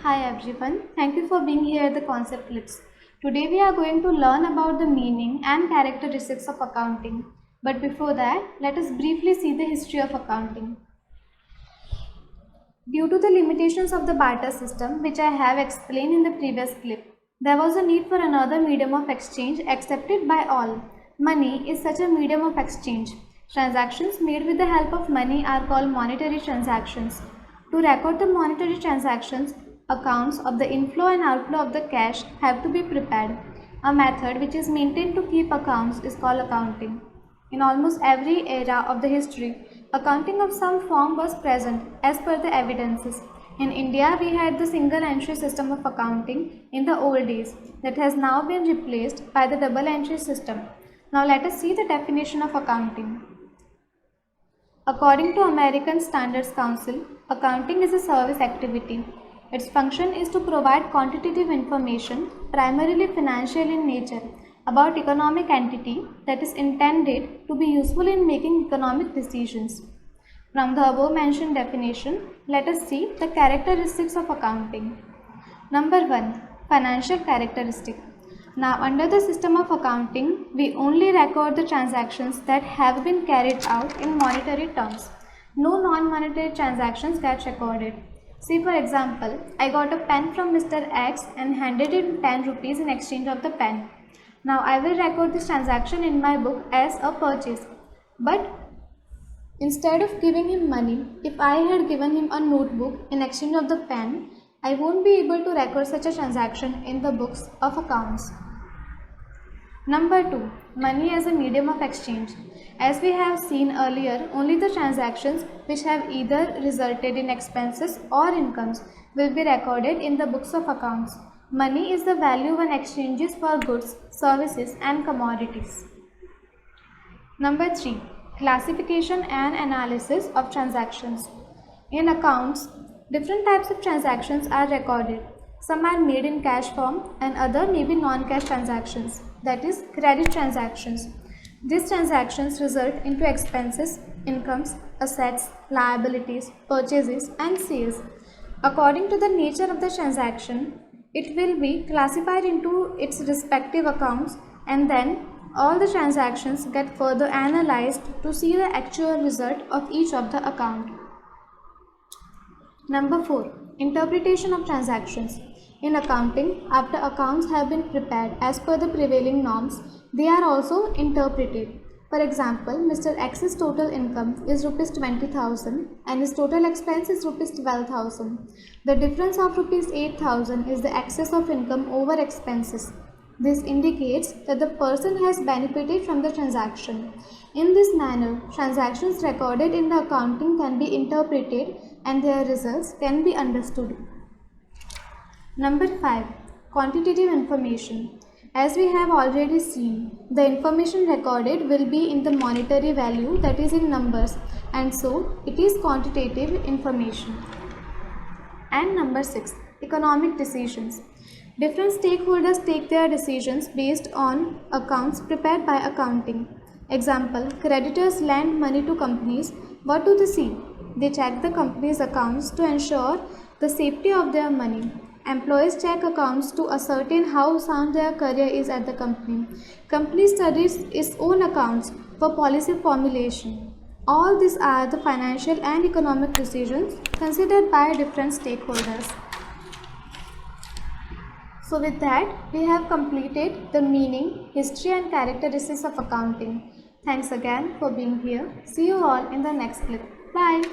Hi everyone, thank you for being here at the Concept Clips. Today we are going to learn about the meaning and characteristics of accounting. But before that, let us briefly see the history of accounting. Due to the limitations of the barter system, which I have explained in the previous clip, there was a need for another medium of exchange accepted by all. Money is such a medium of exchange. Transactions made with the help of money are called monetary transactions. To record the monetary transactions, accounts of the inflow and outflow of the cash have to be prepared. A method which is maintained to keep accounts is called accounting. In almost every era of the history, accounting of some form was present as per the evidences. In India, we had the single entry system of accounting in the old days that has now been replaced by the double entry system. Now let us see the definition of accounting. According to American Standards Council, accounting is a service activity. Its function is to provide quantitative information, primarily financial in nature, about economic entity that is intended to be useful in making economic decisions. From the above mentioned definition, let us see the characteristics of accounting. Number 1. Financial characteristic. Now, under the system of accounting, we only record the transactions that have been carried out in monetary terms. No non-monetary transactions get recorded. See, for example, I got a pen from Mr. X and handed him 10 rupees in exchange of the pen. Now, I will record this transaction in my book as a purchase. But instead of giving him money, if I had given him a notebook in exchange of the pen, I won't be able to record such a transaction in the books of accounts. Number 2. Money as a medium of exchange. As we have seen earlier, only the transactions which have either resulted in expenses or incomes will be recorded in the books of accounts. Money is the value one exchanges for goods, services and commodities. Number 3. Classification and analysis of transactions. In accounts, different types of transactions are recorded. Some are made in cash form and other may be non-cash transactions, that is credit transactions. These transactions result into expenses, incomes, assets, liabilities, purchases and sales. According to the nature of the transaction, it will be classified into its respective accounts and then all the transactions get further analyzed to see the actual result of each of the account. Number 4. Interpretation of transactions. In accounting, after accounts have been prepared as per the prevailing norms, they are also interpreted. For example, Mr. X's total income is Rs 20,000 and his total expense is Rs 12,000. The difference of Rs 8,000 is the excess of income over expenses. This indicates that the person has benefited from the transaction. In this manner, transactions recorded in the accounting can be interpreted and their results can be understood. Number 5. Quantitative information. As we have already seen, the information recorded will be in the monetary value, that is in numbers, and so it is quantitative information. And number 6. Economic decisions. Different stakeholders take their decisions based on accounts prepared by accounting. Example, creditors lend money to companies. What do they see? They check the company's accounts to ensure the safety of their money. Employees check accounts to ascertain how sound their career is at the company. Company studies its own accounts for policy formulation. All these are the financial and economic decisions considered by different stakeholders. So with that, we have completed the meaning, history and characteristics of accounting. Thanks again for being here. See you all in the next clip. Bye.